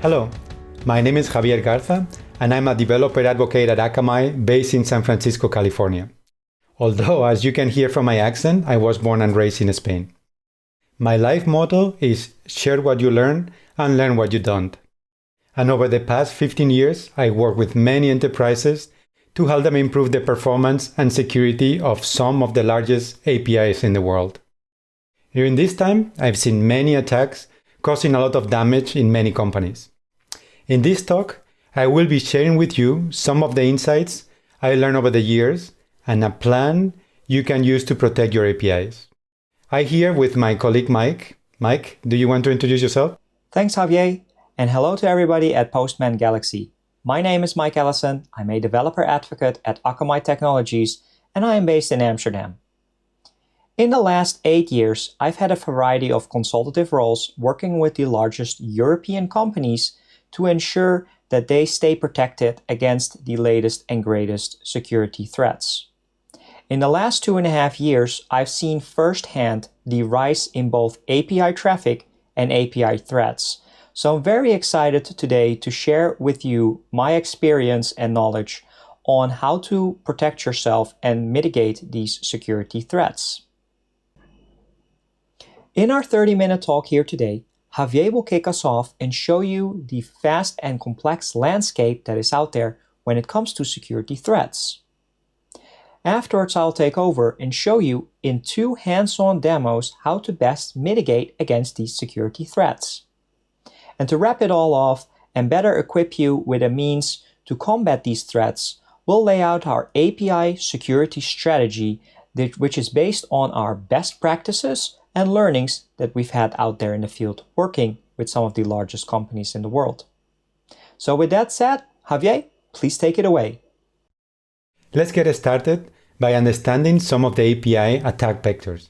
Hello, my name is Javier Garza, and I'm a developer advocate at Akamai based in San Francisco, California. Although, as you can hear from my accent, I was born and raised in Spain. My life motto is share what you learn and learn what you don't. And over the past 15 years, I worked with many enterprises to help them improve the performance and security of some of the largest APIs in the world. During this time, I've seen many attacks causing a lot of damage in many companies. In this talk, I will be sharing with you some of the insights I learned over the years and a plan you can use to protect your APIs. I'm here with my colleague Mike. Mike, do you want to introduce yourself? Thanks, Javier, and hello to everybody at Postman Galaxy. My name is Mike Elissen. I'm a developer advocate at Akamai Technologies, and I am based in Amsterdam. In the last 8 years, I've had a variety of consultative roles working with the largest European companies to ensure that they stay protected against the latest and greatest security threats. In the last 2.5 years, I've seen firsthand the rise in both API traffic and API threats. So I'm very excited today to share with you my experience and knowledge on how to protect yourself and mitigate these security threats. In our 30-minute talk here today, Javier will kick us off and show you the fast and complex landscape that is out there when it comes to security threats. Afterwards, I'll take over and show you in 2 hands-on demos how to best mitigate against these security threats. And to wrap it all off and better equip you with a means to combat these threats, we'll lay out our API security strategy, which is based on our best practices and learnings that we've had out there in the field working with some of the largest companies in the world. So with that said, Javier, please take it away. Let's get started by understanding some of the API attack vectors.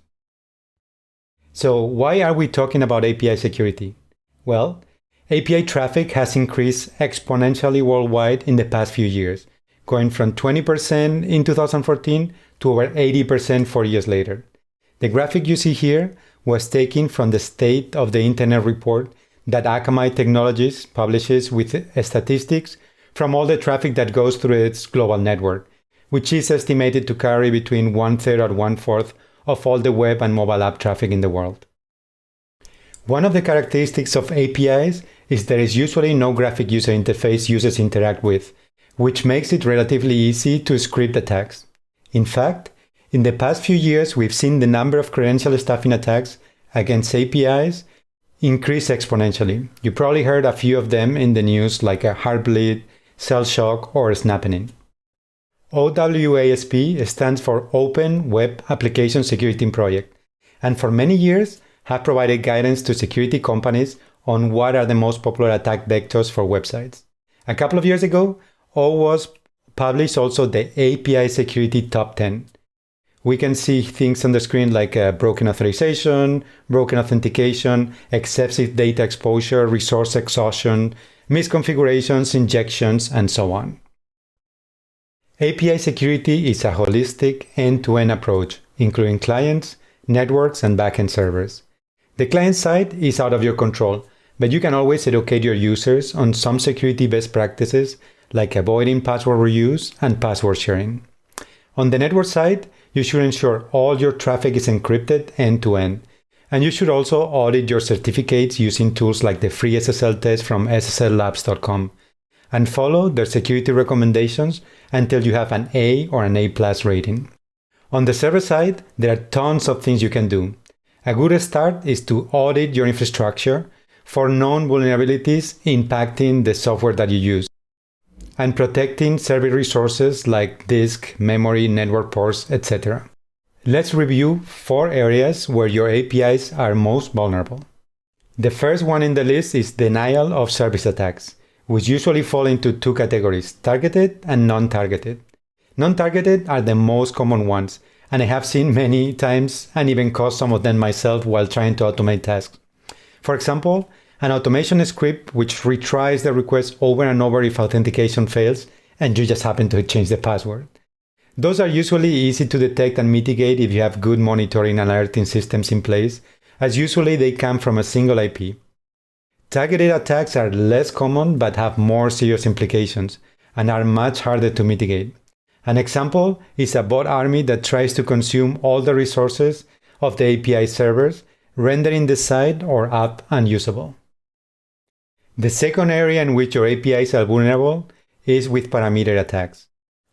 So why are we talking about API security? Well, API traffic has increased exponentially worldwide in the past few years, going from 20% in 2014 to over 80% 4 years later. The graphic you see here was taken from the State of the Internet report that Akamai Technologies publishes with statistics from all the traffic that goes through its global network, which is estimated to carry between 1/3 and 1/4 of all the web and mobile app traffic in the world. One of the characteristics of APIs is there is usually no graphic user interface users interact with, which makes it relatively easy to script attacks. In fact, in the past few years, we've seen the number of credential stuffing attacks against APIs increase exponentially. You probably heard a few of them in the news like a Heartbleed, Shellshock, or Snapping. OWASP stands for Open Web Application Security Project, and for many years have provided guidance to security companies on what are the most popular attack vectors for websites. A couple of years ago, OWASP published also the API Security Top 10. We can see things on the screen like broken authorization, broken authentication, excessive data exposure, resource exhaustion, misconfigurations, injections, and so on. API security is a holistic end-to-end approach, including clients, networks, and backend servers. The client side is out of your control, but you can always educate your users on some security best practices like avoiding password reuse and password sharing. On the network side, you should ensure all your traffic is encrypted end-to-end, and you should also audit your certificates using tools like the free SSL test from sslabs.com, and follow their security recommendations until you have an A or an A+ rating. On the server side, there are tons of things you can do. A good start is to audit your infrastructure for known vulnerabilities impacting the software that you use, and protecting server resources like disk, memory, network ports, etc. Let's review 4 areas where your APIs are most vulnerable. The first one in the list is denial of service attacks, which usually fall into 2 categories, targeted and non-targeted. Non-targeted are the most common ones, and I have seen many times and even caused some of them myself while trying to automate tasks. For example, an automation script which retries the request over and over if authentication fails and you just happen to change the password. Those are usually easy to detect and mitigate if you have good monitoring and alerting systems in place, as usually they come from a single IP. Targeted attacks are less common but have more serious implications and are much harder to mitigate. An example is a bot army that tries to consume all the resources of the API servers, rendering the site or app unusable. The second area in which your APIs are vulnerable is with parameter attacks.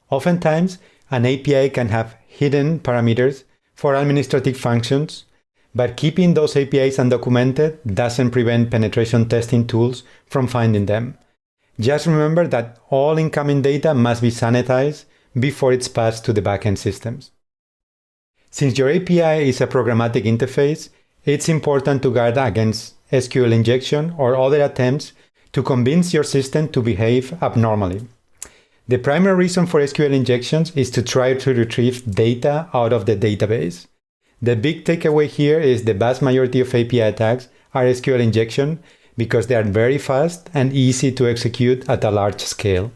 Oftentimes, an API can have hidden parameters for administrative functions, but keeping those APIs undocumented doesn't prevent penetration testing tools from finding them. Just remember that all incoming data must be sanitized before it's passed to the backend systems. Since your API is a programmatic interface, it's important to guard against SQL injection or other attempts to convince your system to behave abnormally. The primary reason for SQL injections is to try to retrieve data out of the database. The big takeaway here is the vast majority of API attacks are SQL injection because they are very fast and easy to execute at a large scale.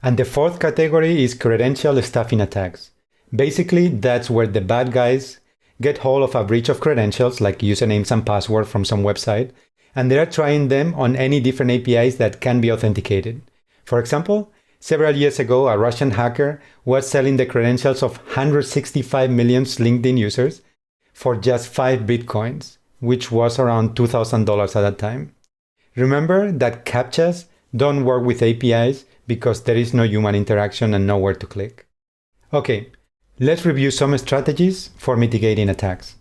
And the fourth category is credential stuffing attacks. Basically, that's where the bad guys get hold of a breach of credentials like usernames and passwords from some website, and they are trying them on any different APIs that can be authenticated. For example, several years ago, a Russian hacker was selling the credentials of 165 million LinkedIn users for just 5 Bitcoins, which was around $2,000 at that time. Remember that CAPTCHAs don't work with APIs because there is no human interaction and nowhere to click. Okay, let's review some strategies for mitigating attacks.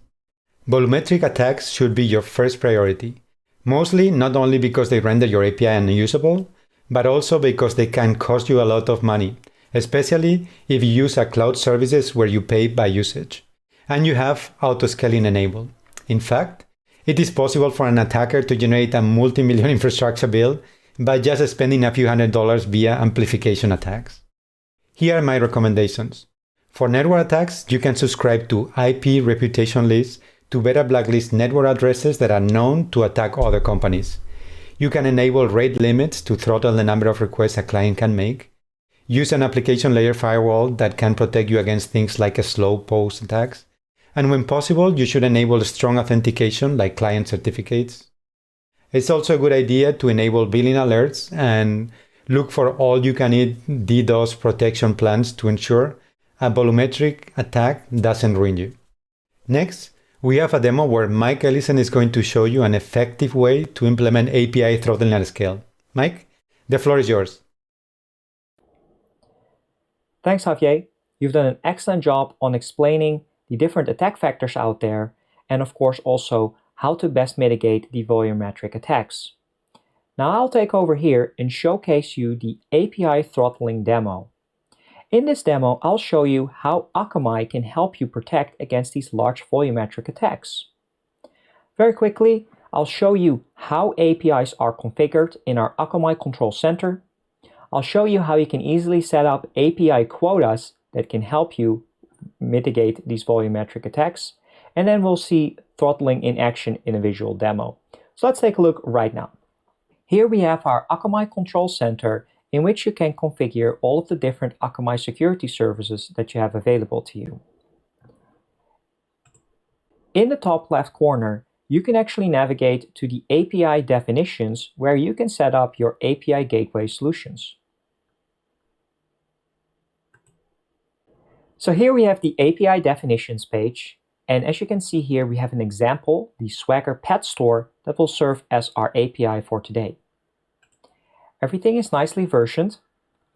Volumetric attacks should be your first priority, mostly not only because they render your API unusable, but also because they can cost you a lot of money, especially if you use a cloud services where you pay by usage, and you have auto-scaling enabled. In fact, it is possible for an attacker to generate a multi-million infrastructure bill by just spending a few $100s via amplification attacks. Here are my recommendations. For network attacks, you can subscribe to IP reputation lists to better blacklist network addresses that are known to attack other companies. You can enable rate limits to throttle the number of requests a client can make. Use an application layer firewall that can protect you against things like slow post attacks. And when possible, you should enable strong authentication like client certificates. It's also a good idea to enable billing alerts and look for all-you-can-eat DDoS protection plans to ensure a volumetric attack doesn't ruin you. Next, we have a demo where Mike Elissen is going to show you an effective way to implement API throttling at scale. Mike, the floor is yours. Thanks, Javier. You've done an excellent job on explaining the different attack vectors out there, and of course also how to best mitigate the volumetric attacks. Now I'll take over here and showcase you the API throttling demo. In this demo, I'll show you how Akamai can help you protect against these large volumetric attacks. Very quickly, I'll show you how APIs are configured in our Akamai Control Center. I'll show you how you can easily set up API quotas that can help you mitigate these volumetric attacks. And then we'll see throttling in action in a visual demo. So let's take a look right now. Here we have our Akamai Control Center in which you can configure all of the different Akamai security services that you have available to you. In the top left corner, you can actually navigate to the API definitions where you can set up your API gateway solutions. So here we have the API definitions page, and as you can see here, we have an example, the Swagger Pet Store, that will serve as our API for today. Everything is nicely versioned.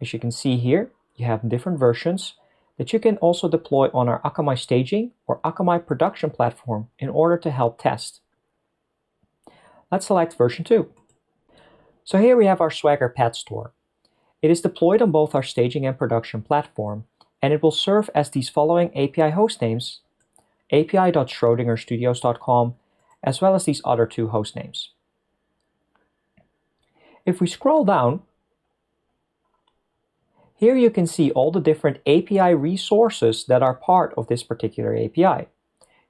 As you can see here, you have different versions that you can also deploy on our Akamai staging or Akamai production platform in order to help test. Let's select version 2. So here we have our Swagger Pet Store. It is deployed on both our staging and production platform, and it will serve as these following API hostnames: api.schrodingerstudios.com, as well as these other two hostnames. If we scroll down, here you can see all the different API resources that are part of this particular API.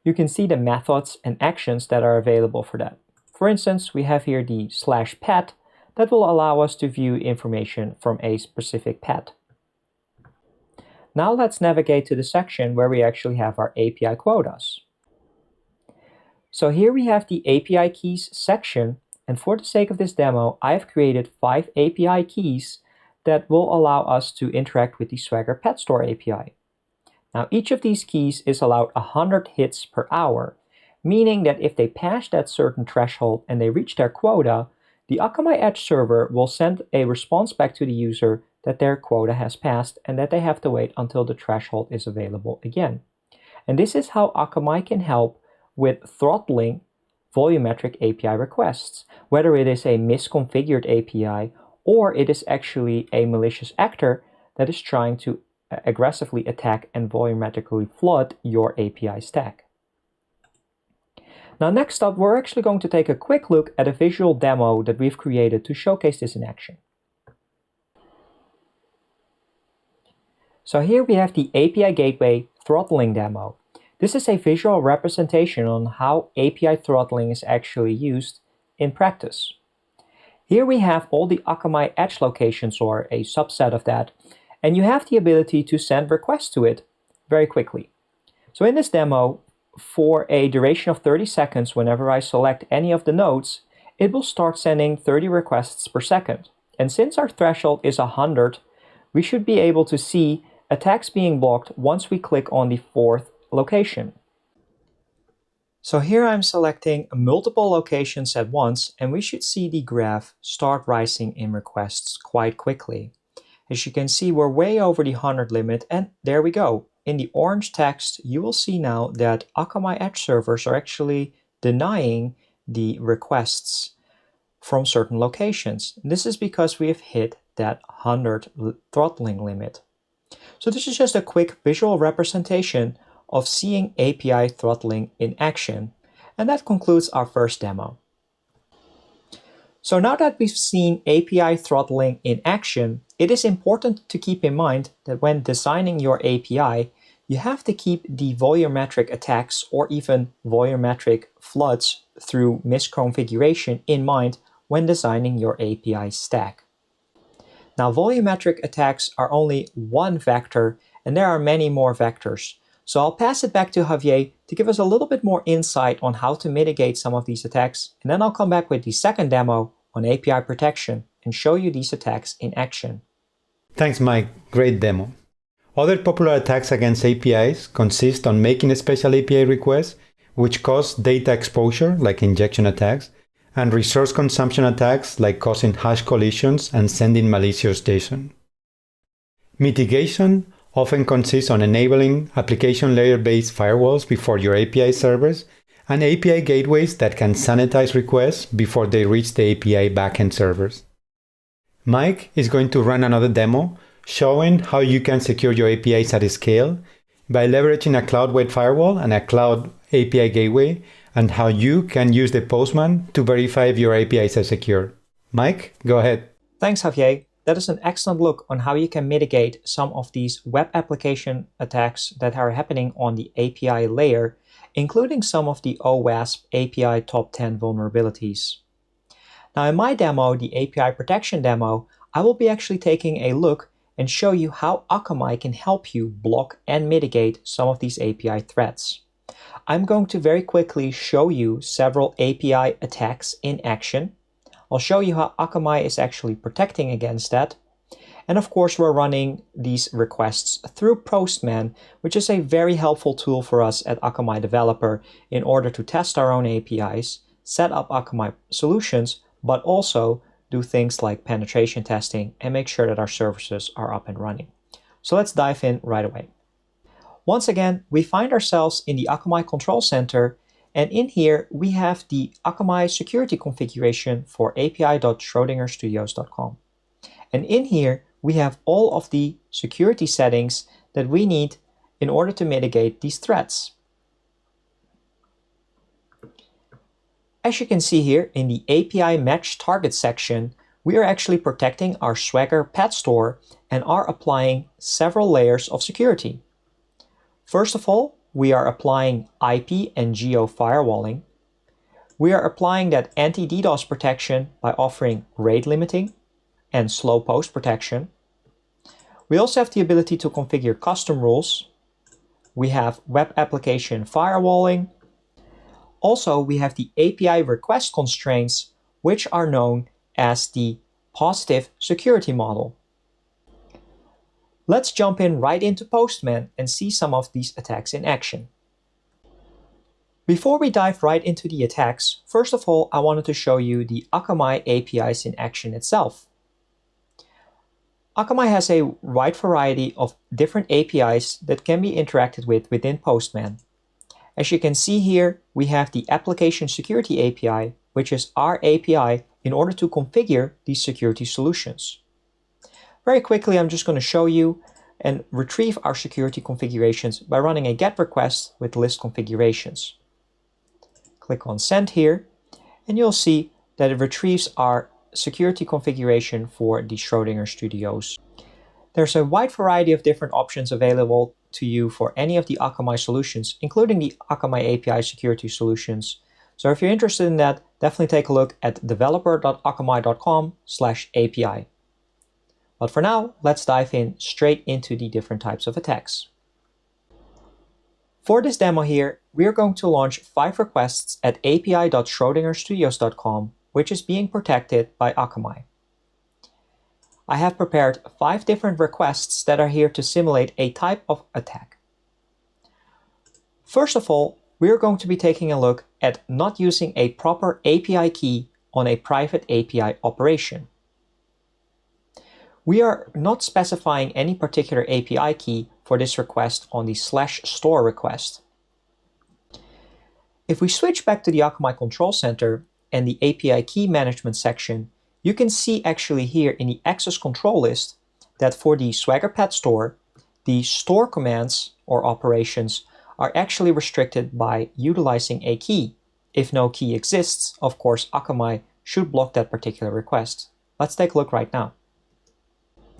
You can see the methods and actions that are available for that. For instance, we have here the /pet that will allow us to view information from a specific pet. Now let's navigate to the section where we actually have our API quotas. So here we have the API keys section And for the sake of this demo, I've created 5 API keys that will allow us to interact with the Swagger Pet Store API. Now, each of these keys is allowed 100 hits per hour, meaning that if they pass that certain threshold and they reach their quota, the Akamai Edge server will send a response back to the user that their quota has passed and that they have to wait until the threshold is available again. And this is how Akamai can help with throttling volumetric API requests, whether it is a misconfigured API or it is actually a malicious actor that is trying to aggressively attack and volumetrically flood your API stack. Now, next up, we're actually going to take a quick look at a visual demo that we've created to showcase this in action. So here we have the API Gateway throttling demo. This is a visual representation on how API throttling is actually used in practice. Here we have all the Akamai Edge locations, or a subset of that, and you have the ability to send requests to it very quickly. So in this demo, for a duration of 30 seconds, whenever I select any of the nodes, it will start sending 30 requests per second. And since our threshold is 100, we should be able to see attacks being blocked once we click on the 4th location. So here I'm selecting multiple locations at once, and we should see the graph start rising in requests quite quickly. As you can see, we're way over the 100 limit, and there we go. In the orange text, you will see now that Akamai Edge servers are actually denying the requests from certain locations. This is because we have hit that 100 throttling limit. So this is just a quick visual representation of seeing API throttling in action. And that concludes our first demo. So now that we've seen API throttling in action, it is important to keep in mind that when designing your API, you have to keep the volumetric attacks or even volumetric floods through misconfiguration in mind when designing your API stack. Now, volumetric attacks are only one vector, and there are many more vectors. So I'll pass it back to Javier to give us a little bit more insight on how to mitigate some of these attacks, and then I'll come back with the second demo on API protection and show you these attacks in action. Thanks, Mike. Great demo. Other popular attacks against APIs consist on making special API requests, which cause data exposure, like injection attacks, and resource consumption attacks, like causing hash collisions and sending malicious JSON. Mitigation often consists on enabling application layer-based firewalls before your API servers and API gateways that can sanitize requests before they reach the API backend servers. Mike is going to run another demo showing how you can secure your APIs at scale by leveraging a cloud-wide firewall and a cloud API gateway, and how you can use the Postman to verify if your APIs are secure. Mike, go ahead. Thanks, Javier. That is an excellent look on how you can mitigate some of these web application attacks that are happening on the API layer, including some of the OWASP API top 10 vulnerabilities. Now, in my demo, the API protection demo, I will be actually taking a look and show you how Akamai can help you block and mitigate some of these API threats. I'm going to very quickly show you several API attacks in action. I'll show you how Akamai is actually protecting against that. And of course, we're running these requests through Postman, which is a very helpful tool for us at Akamai Developer in order to test our own APIs, set up Akamai solutions, but also do things like penetration testing and make sure that our services are up and running. So let's dive in right away. Once again, we find ourselves in the Akamai Control Center, and in here we have the Akamai security configuration for api.schrodingerstudios.com. And in here we have all of the security settings that we need in order to mitigate these threats. As you can see here in the API Match Target section, we are actually protecting our Swagger Pet Store and are applying several layers of security. First of all, we are applying IP and geo firewalling. We are applying that anti-DDoS protection by offering rate limiting and slow post protection. We also have the ability to configure custom rules. We have web application firewalling. Also, we have the API request constraints which are known as the positive security model. Let's jump in right into Postman and see some of these attacks in action. Before we dive right into the attacks, first of all, I wanted to show you the Akamai APIs in action itself. Akamai has a wide variety of different APIs that can be interacted with within Postman. As you can see here, we have the Application Security API, which is our API in order to configure these security solutions. Very quickly, I'm just going to show you and retrieve our security configurations by running a GET request with list configurations. Click on Send here, and you'll see that it retrieves our security configuration for the Schrödinger Studios. There's a wide variety of different options available to you for any of the Akamai solutions, including the Akamai API security solutions. So if you're interested in that, definitely take a look at developer.akamai.com/API. But for now, let's dive in straight into the different types of attacks. For this demo here, we are going to launch 5 requests at api.schrödingerstudios.com, which is being protected by Akamai. I have prepared 5 different requests that are here to simulate a type of attack. First of all, we are going to be taking a look at not using a proper API key on a private API operation. We are not specifying any particular API key for this request on the /store request. If we switch back to the Akamai Control Center and the API key management section, you can see actually here in the access control list that for the Swagger Pad store, the store commands or operations are actually restricted by utilizing a key. If no key exists, of course, Akamai should block that particular request. Let's take a look right now.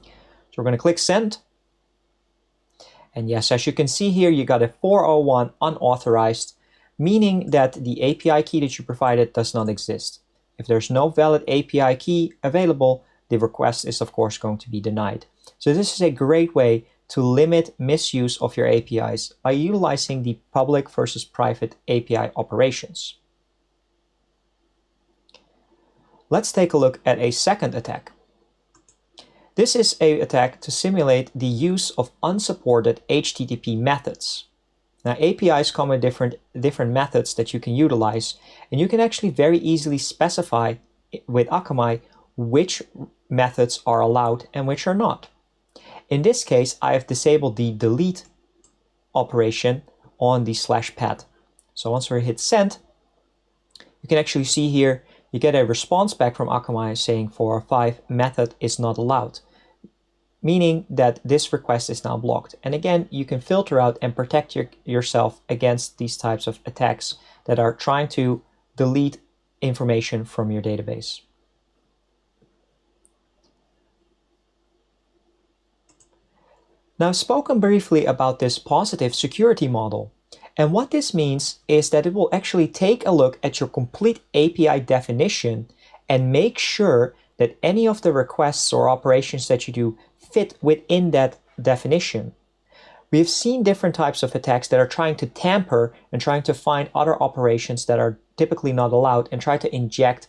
So we're going to click Send. And yes, as you can see here, you got a 401 unauthorized, meaning that the API key that you provided does not exist. If there's no valid API key available, the request is of course going to be denied. So this is a great way to limit misuse of your APIs by utilizing the public versus private API operations. Let's take a look at a second attack. This is an attack to simulate the use of unsupported HTTP methods. Now, APIs come with different methods that you can utilize, and you can actually very easily specify with Akamai which methods are allowed and which are not. In this case, I have disabled the delete operation on the /pad. So once we hit Send, you can actually see here, you get a response back from Akamai saying 405 method is not allowed, meaning that this request is now blocked. And again, you can filter out and protect yourself against these types of attacks that are trying to delete information from your database. Now, I've spoken briefly about this positive security model. And what this means is that it will actually take a look at your complete API definition and make sure that any of the requests or operations that you do fit within that definition. We have seen different types of attacks that are trying to tamper and trying to find other operations that are typically not allowed and try to inject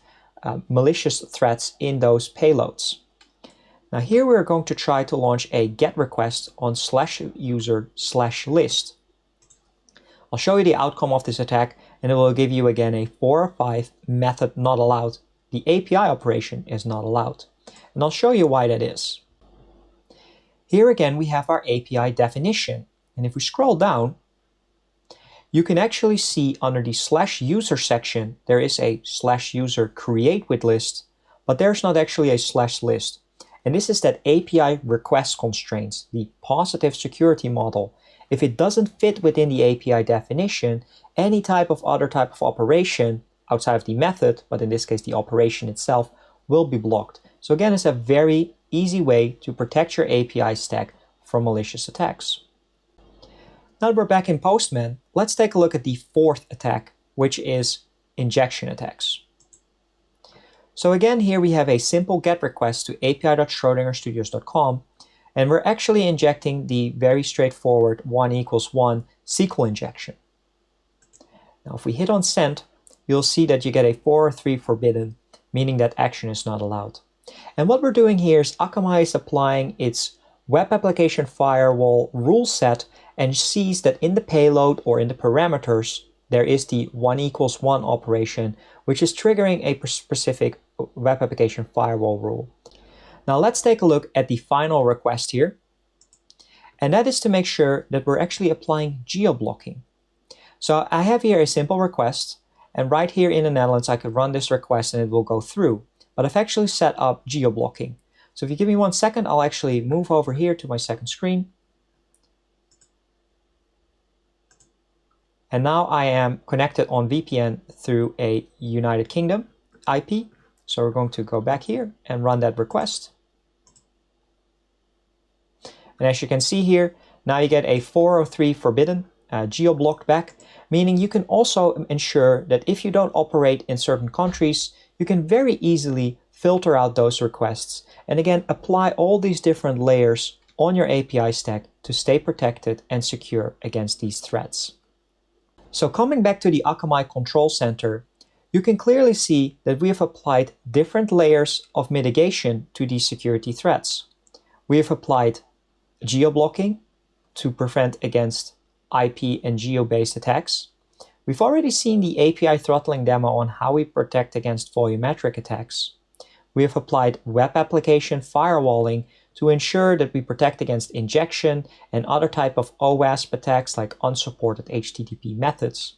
malicious threats in those payloads. Now here we're going to try to launch a GET request on /user/list. I'll show you the outcome of this attack, and it will give you again a 405 method not allowed. The API operation is not allowed. And I'll show you why that is. Here again, we have our API definition. And if we scroll down, you can actually see under the /user section, there is a /user create with list, but there's not actually a /list. And this is that API request constraints, the positive security model. If it doesn't fit within the API definition, any other type of operation outside of the method, but in this case the operation itself, will be blocked. So again, it's a very easy way to protect your API stack from malicious attacks. Now that we're back in Postman, let's take a look at the fourth attack, which is injection attacks. So again, here we have a simple GET request to api.schrödingerstudios.com, and we're actually injecting the very straightforward 1 = 1 SQL injection. Now if we hit on Send, you'll see that you get a 403 forbidden, meaning that action is not allowed. And what we're doing here is Akamai is applying its web application firewall rule set and sees that in the payload or in the parameters, there is the 1=1 operation, which is triggering a specific web application firewall rule. Now let's take a look at the final request here. And that is to make sure that we're actually applying geoblocking. So I have here a simple request, and right here in the Netherlands, I could run this request and it will go through. But I've actually set up geoblocking. So if you give me 1 second, I'll actually move over here to my second screen. And now I am connected on VPN through a United Kingdom IP. So we're going to go back here and run that request. And as you can see here, now you get a 403 forbidden geoblocked back, meaning you can also ensure that if you don't operate in certain countries, you can very easily filter out those requests and again apply all these different layers on your API stack to stay protected and secure against these threats. So coming back to the Akamai Control Center, you can clearly see that we have applied different layers of mitigation to these security threats. We have applied geoblocking to prevent against IP and geo-based attacks. We've already seen the API throttling demo on how we protect against volumetric attacks. We have applied web application firewalling to ensure that we protect against injection and other type of OWASP attacks like unsupported HTTP methods,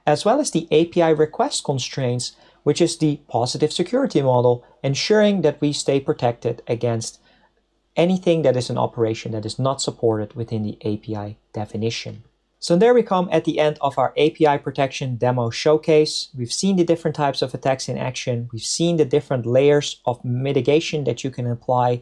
as well as the API request constraints, which is the positive security model, ensuring that we stay protected against anything that is an operation that is not supported within the API definition. So there we come at the end of our API protection demo showcase. We've seen the different types of attacks in action. We've seen the different layers of mitigation that you can apply.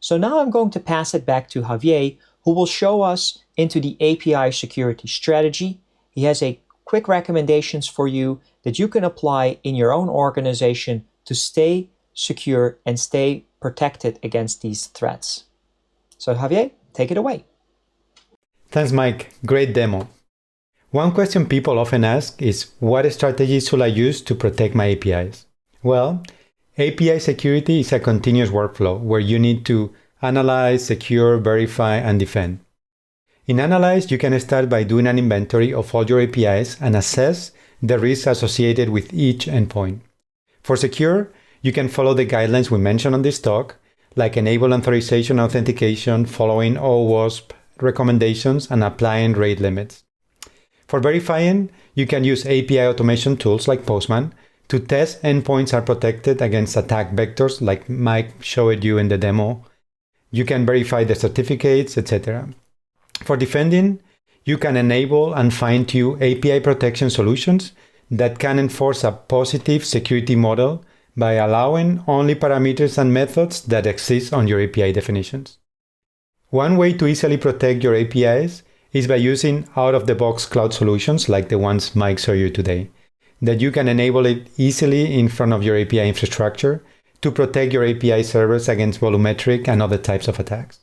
So now I'm going to pass it back to Javier, who will show us into the API security strategy. He has a quick recommendations for you that you can apply in your own organization to stay secure and stay protected against these threats. So Javier, take it away. Thanks, Mike. Great demo. One question people often ask is, what strategies should I use to protect my APIs? Well, API security is a continuous workflow where you need to analyze, secure, verify, and defend. In Analyze, you can start by doing an inventory of all your APIs and assess the risks associated with each endpoint. For Secure, you can follow the guidelines we mentioned on this talk, like enable authorization authentication, following OWASP recommendations, and applying rate limits. For verifying, you can use API automation tools like Postman to test endpoints are protected against attack vectors like Mike showed you in the demo. You can verify the certificates, etc. For defending, you can enable and fine-tune API protection solutions that can enforce a positive security model by allowing only parameters and methods that exist on your API definitions. One way to easily protect your APIs is by using out-of-the-box cloud solutions like the ones Mike showed you today, that you can enable it easily in front of your API infrastructure to protect your API servers against volumetric and other types of attacks.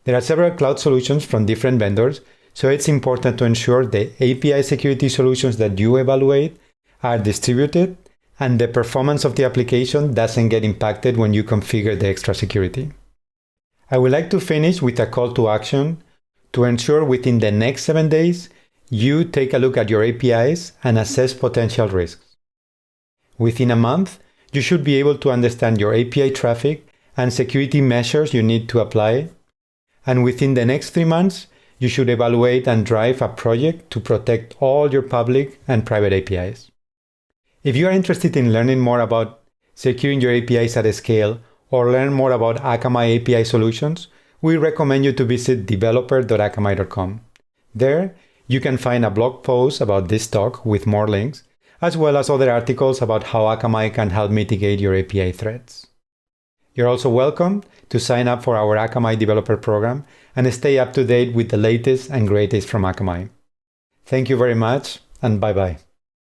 There are several cloud solutions from different vendors, so it's important to ensure the API security solutions that you evaluate are distributed and the performance of the application doesn't get impacted when you configure the extra security. I would like to finish with a call to action to ensure within the next 7 days, you take a look at your APIs and assess potential risks. Within a month, you should be able to understand your API traffic and security measures you need to apply. And within the next 3 months, you should evaluate and drive a project to protect all your public and private APIs. If you are interested in learning more about securing your APIs at scale or learn more about Akamai API solutions, we recommend you to visit developer.akamai.com. There, you can find a blog post about this talk with more links, as well as other articles about how Akamai can help mitigate your API threats. You're also welcome to sign up for our Akamai developer program and stay up to date with the latest and greatest from Akamai. Thank you very much, and bye-bye.